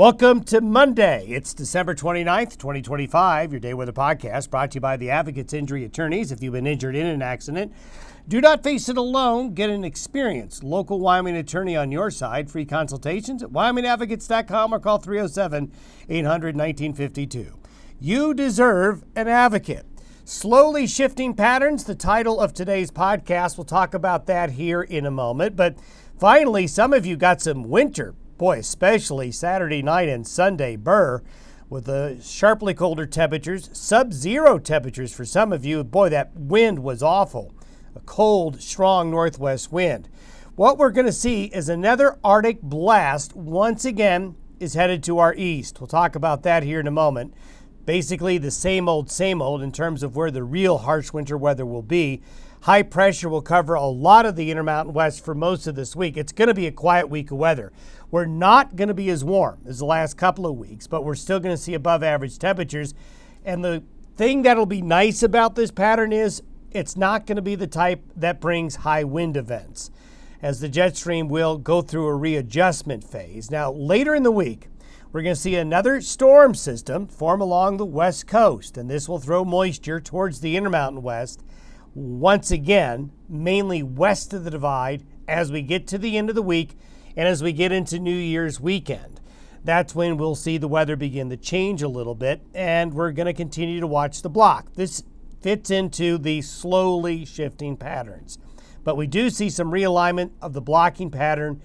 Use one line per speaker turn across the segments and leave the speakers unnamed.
Welcome to Monday. It's December 29th, 2025, your Day Weather Podcast, brought to you by the Advocates Injury Attorneys. If you've been injured in an accident, do not face it alone. Get an experienced local Wyoming attorney on your side. Free consultations at WyomingAdvocates.com or call 307-800-1952. You deserve an advocate. Slowly shifting patterns, the title of today's podcast. We'll talk about that here in a moment. But finally, some of you got some winter. Boy, especially Saturday night and Sunday, with the sharply colder temperatures, sub-zero temperatures for some of you. Boy, that wind was awful. A cold, strong northwest wind. What we're going to see is another Arctic blast once again is headed to our east. We'll talk about that here in a moment. Basically the same old in terms of where the real harsh winter weather will be. High pressure will cover a lot of the Intermountain West for most of this week. It's going to be a quiet week of weather. We're not going to be as warm as the last couple of weeks, but we're still going to see above average temperatures. And the thing that'll be nice about this pattern is it's not going to be the type that brings high wind events, as the jet stream will go through a readjustment phase. Now, later in the week, we're going to see another storm system form along the west coast, and this will throw moisture towards the Intermountain West once again, mainly west of the divide as we get to the end of the week and as we get into New Year's weekend. That's when we'll see the weather begin to change a little bit, and we're going to continue to watch the block. This fits into the slowly shifting patterns. But we do see some realignment of the blocking pattern.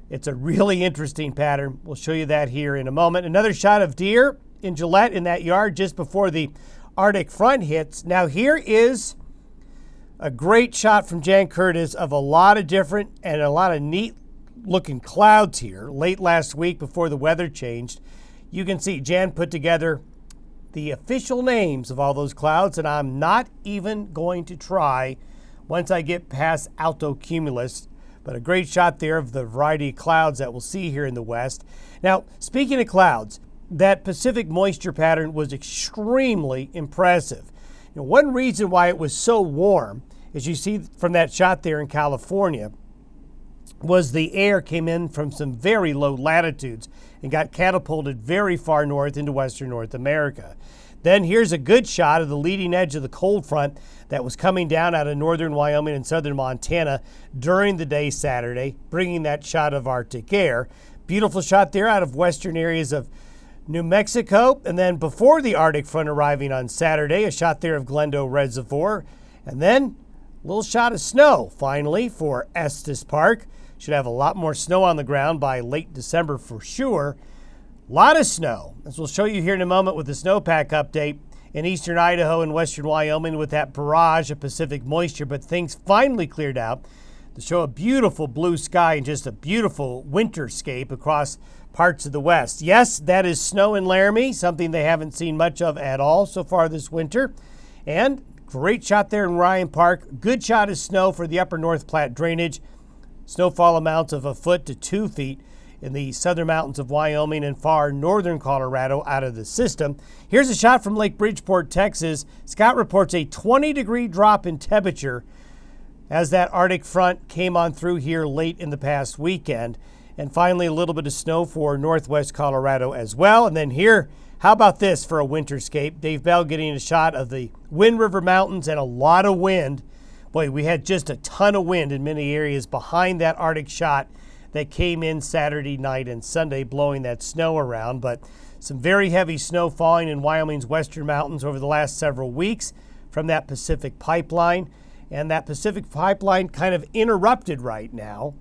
It's a really interesting pattern. We'll show you that here in a moment. Another shot of deer in Gillette in that yard just before the Arctic front hits. Now here is a great shot from Jan Curtis of a lot of different and a lot of neat looking clouds here late last week before the weather changed. You can see Jan put together the official names of all those clouds, and I'm not even going to try once I get past alto cumulus, but a great shot there of the variety of clouds that we'll see here in the west. Now, speaking of clouds, that Pacific moisture pattern was extremely impressive. One reason why it was so warm, as you see from that shot there in California, was the air came in from some very low latitudes and got catapulted very far north into western North America. Then here's a good shot of the leading edge of the cold front that was coming down out of northern Wyoming and southern Montana during the day Saturday, bringing that shot of Arctic air. Beautiful shot there out of western areas of New Mexico. And then before the Arctic front arriving on Saturday, a shot there of Glendo Reservoir. And then a little shot of snow finally for Estes Park. Should have a lot more snow on the ground by late December for sure. A lot of snow, as we'll show you here in a moment with the Snowpack update in eastern Idaho and western Wyoming with that barrage of Pacific moisture. But things finally cleared out to show a beautiful blue sky and just a beautiful winterscape across parts of the west. Yes, that is snow in Laramie, something they haven't seen much of at all so far this winter. And great shot there in Ryan Park. Good shot of snow for the upper North Platte drainage. Snowfall amounts of 1 foot to 2 feet in the southern mountains of Wyoming and far northern Colorado out of the system. Here's a shot from Lake Bridgeport, Texas. Scott reports a 20-degree drop in temperature as that Arctic front came on through here late in the past weekend. And finally, a little bit of snow for northwest Colorado as well. And then here, how about this for a winterscape? Dave Bell getting a shot of the Wind River Mountains and a lot of wind. Boy, we had just a ton of wind in many areas behind that Arctic shot that came in Saturday night and Sunday, blowing that snow around. But some very heavy snow falling in Wyoming's western mountains over the last several weeks from that Pacific pipeline. And that Pacific pipeline kind of interrupted right now.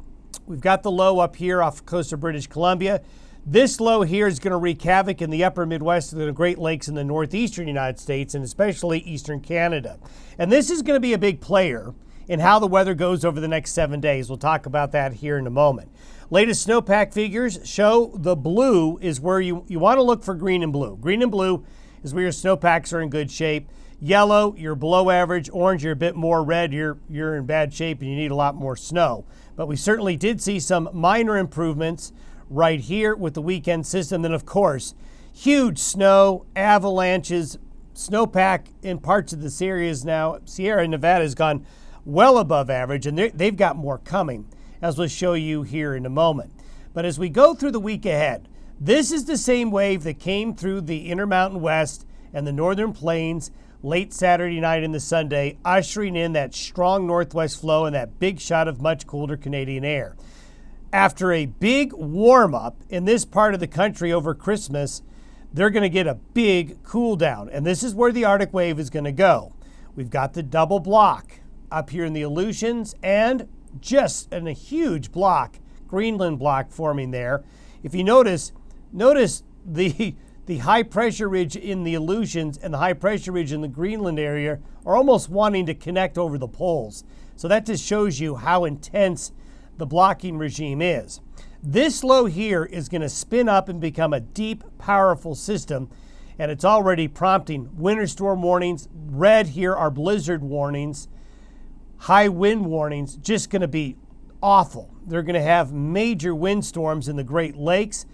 We've got the low up here off the coast of British Columbia. This low here is going to wreak havoc in the upper Midwest and the Great Lakes in the northeastern United States and especially eastern Canada. And this is going to be a big player in how the weather goes over the next 7 days. We'll talk about that here in a moment. Latest snowpack figures show the blue is where you want to look for green and blue. Green and blue is where your snowpacks are in good shape. Yellow, you're below average. Orange, you're a bit more red. You're in bad shape and you need a lot more snow. But we certainly did see some minor improvements right here with the weekend system. Then, of course, huge snow, avalanches, snowpack in parts of this areas now. Sierra Nevada has gone well above average, and they've got more coming, as we'll show you here in a moment. But as we go through the week ahead, This is the same wave that came through the Intermountain West and the Northern Plains late Saturday night into Sunday, ushering in that strong northwest flow and that big shot of much colder Canadian air. After a big warm-up in this part of the country over Christmas, they're going to get a big cool down, and this is where the Arctic wave is going to go. We've got the double block up here in the Aleutians and just in a huge block, Greenland block forming there. If you notice the high pressure ridge in the Aleutians and the high pressure ridge in the Greenland area are almost wanting to connect over the poles. So that just shows you how intense the blocking regime is. This low here is going to spin up and become a deep, powerful system, and it's already prompting winter storm warnings. Red here are blizzard warnings, high wind warnings, just going to be awful. They're going to have major windstorms in the Great Lakes.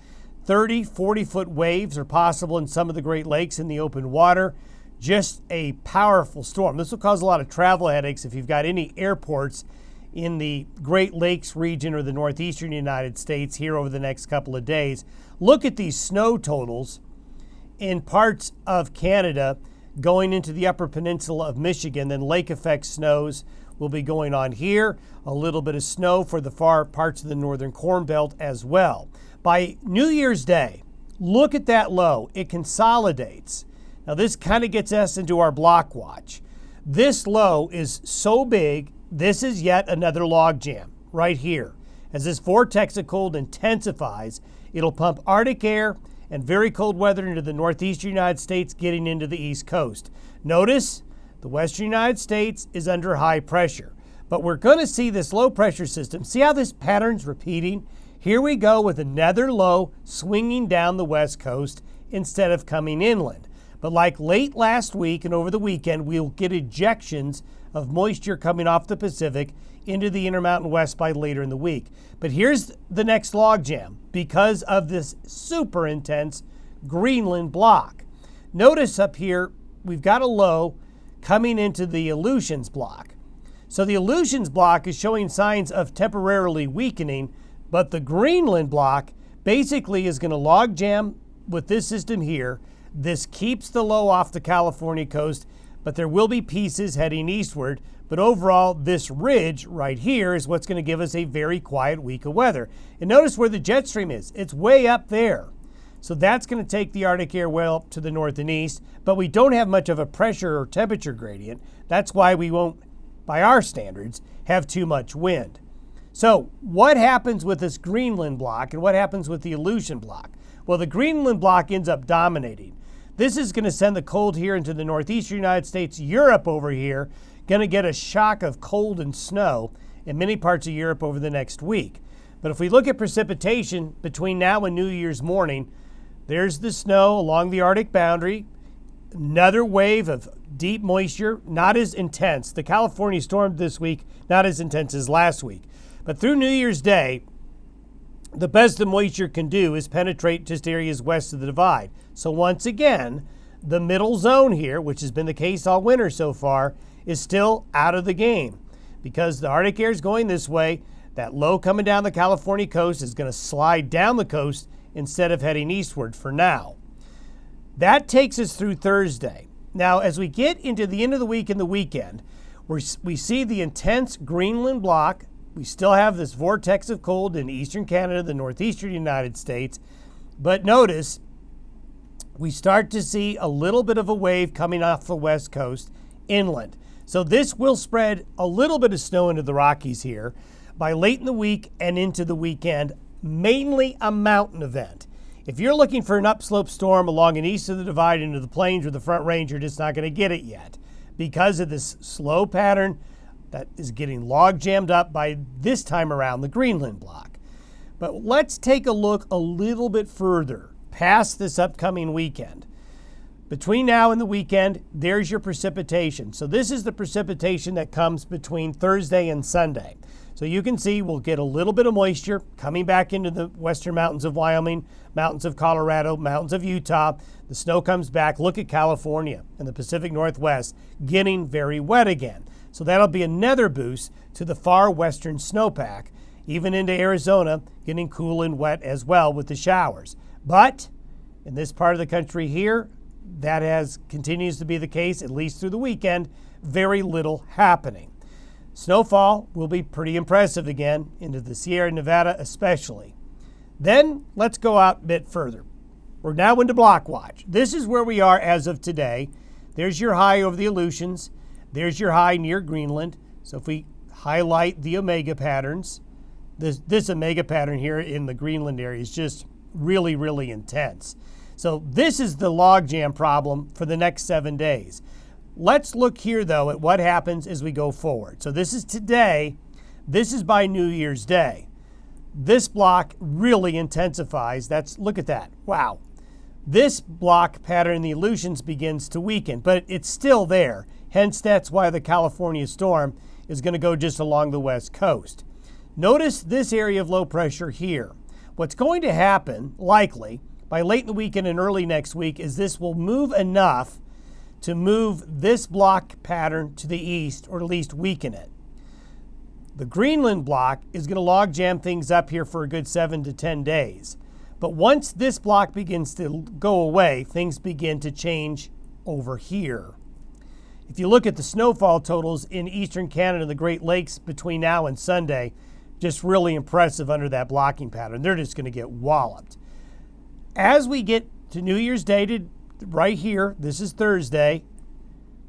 30, 40-foot waves are possible in some of the Great Lakes in the open water. Just a powerful storm. This will cause a lot of travel headaches if you've got any airports in the Great Lakes region or the northeastern United States here over the next couple of days. Look at these snow totals in parts of Canada going into the upper peninsula of Michigan. Then lake effect snows will be going on here. A little bit of snow for the far parts of the northern Corn Belt as well. By New Year's Day, look at that low. It consolidates. Now this kind of gets us into our block watch. This low is so big, this is yet another log jam right here. As this vortex of cold intensifies, it'll pump Arctic air and very cold weather into the northeastern United States, getting into the East Coast. Notice the western United States is under high pressure, but we're going to see this low pressure system. See how this pattern's repeating? Here we go with another low swinging down the west coast instead of coming inland. But like late last week and over the weekend, we'll get ejections of moisture coming off the Pacific into the Intermountain West by later in the week. But here's the next logjam because of this super intense Greenland block. Notice up here, we've got a low coming into the Aleutians block. So the Aleutians block is showing signs of temporarily weakening, but the Greenland block basically is going to logjam with this system here. This keeps the low off the California coast, but there will be pieces heading eastward. But overall, this ridge right here is what's going to give us a very quiet week of weather. And notice where the jet stream is. It's way up there. So that's going to take the Arctic air well up to the north and east, but we don't have much of a pressure or temperature gradient. That's why we won't, by our standards, have too much wind. So what happens with this Greenland block and what happens with the Aleutian block? Well, the Greenland block ends up dominating. This is going to send the cold here into the northeastern United States. Europe over here going to get a shock of cold and snow in many parts of Europe over the next week. But if we look at precipitation between now and New Year's morning, there's the snow along the Arctic boundary. Another wave of deep moisture, not as intense. The California storm this week, not as intense as last week. But through New Year's Day, the best the moisture can do is penetrate just areas west of the divide. So once again, the middle zone here, which has been the case all winter so far, is still out of the game. Because the Arctic air is going this way, that low coming down the California coast is going to slide down the coast instead of heading eastward for now. That takes us through Thursday. Now, as we get into the end of the week and the weekend, we see the intense Greenland block. We still have this vortex of cold in eastern Canada, the northeastern United States. But notice, we start to see a little bit of a wave coming off the west coast inland. So this will spread a little bit of snow into the Rockies here by late in the week and into the weekend, mainly a mountain event. If you're looking for an upslope storm along and east of the divide into the plains or the Front Range, you're just not going to get it yet because of this slow pattern that is getting log jammed up by this time around the Greenland block. But let's take a look a little bit further past this upcoming weekend. Between now and the weekend, there's your precipitation. So this is the precipitation that comes between Thursday and Sunday. So you can see we'll get a little bit of moisture coming back into the western mountains of Wyoming, mountains of Colorado, mountains of Utah. The snow comes back. Look at California and the Pacific Northwest getting very wet again. So that'll be another boost to the far western snowpack, even into Arizona, getting cool and wet as well with the showers. But in this part of the country here, that continues to be the case, at least through the weekend. Very little happening. Snowfall will be pretty impressive again, into the Sierra Nevada especially. Then let's go out a bit further. We're now into block watch. This is where we are as of today. There's your high over the Aleutians. There's your high near Greenland. So if we highlight the omega patterns, this omega pattern here in the Greenland area is just really, really intense. So this is the logjam problem for the next 7 days. Let's look here, though, at what happens as we go forward. So this is today. This is by New Year's Day. This block really intensifies. Look at that. Wow. This block pattern in the Aleutians begins to weaken, but it's still there. Hence, that's why the California storm is going to go just along the west coast. Notice this area of low pressure here. What's going to happen, likely, by late in the weekend and early next week, is this will move enough to move this block pattern to the east, or at least weaken it. The Greenland block is going to logjam things up here for a good 7 to 10 days. But once this block begins to go away, things begin to change over here. If you look at the snowfall totals in eastern Canada and the Great Lakes between now and Sunday, just really impressive under that blocking pattern. They're just going to get walloped. As we get to New Year's Day, right here, this is Thursday,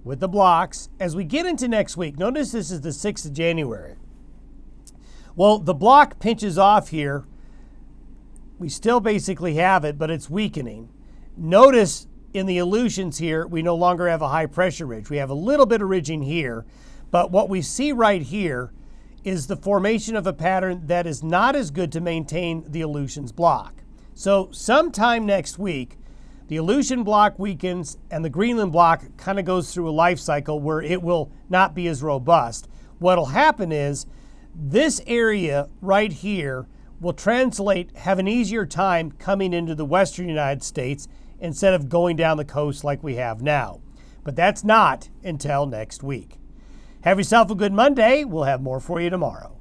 with the blocks. As we get into next week, notice this is the 6th of January. Well, the block pinches off here. We still basically have it, but it's weakening. Notice in the Aleutians here, we no longer have a high pressure ridge. We have a little bit of ridging here, but what we see right here is the formation of a pattern that is not as good to maintain the Aleutians block. So sometime next week, the Aleutian block weakens and the Greenland block kind of goes through a life cycle where it will not be as robust. What'll happen is this area right here will have an easier time coming into the western United States instead of going down the coast like we have now. But that's not until next week. Have yourself a good Monday. We'll have more for you tomorrow.